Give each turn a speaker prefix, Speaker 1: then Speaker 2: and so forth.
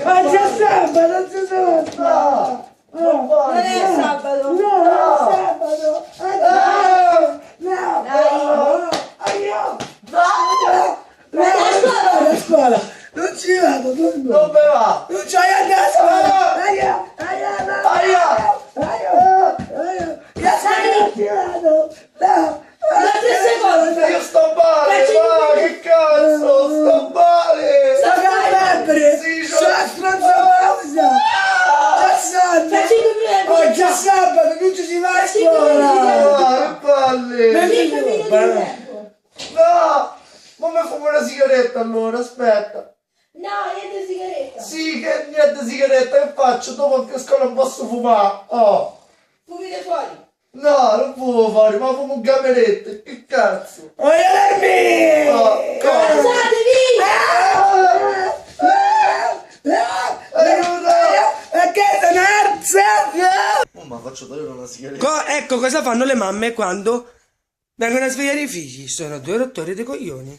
Speaker 1: Ma c'è sabato, non si sa.
Speaker 2: Non è sabato.
Speaker 1: No, è sabato. No,
Speaker 2: Dai.
Speaker 1: Vado a scuola. Non ci vado, non
Speaker 3: Dove va?
Speaker 1: Non c'hai a scuola. Aia. Io non ci vado. No.
Speaker 3: Io sto male, va, che cazzo, sto male! Sì,
Speaker 1: C'è stronza. Oggi è sabato, non ci si va a scuola.
Speaker 3: Che palle! No! Ma mi fumo una sigaretta allora, aspetta!
Speaker 2: No, niente sigaretta.
Speaker 3: Sì, che niente sigaretta, che faccio? Dopo che a scuola non posso fumare! Oh!
Speaker 2: Fumite fuori.
Speaker 3: No, non fumo fuori, ma fumo un camerette, che cazzo!
Speaker 1: Aiutarmi!
Speaker 3: Cosa?
Speaker 2: Alzatevi!
Speaker 3: Aiuto!
Speaker 1: Perché sono arsa?
Speaker 3: Oh, ma faccio togliere una sigaretta!
Speaker 1: Ecco cosa fanno le mamme quando vengono a svegliare i figli. Sono due rottori di coglioni.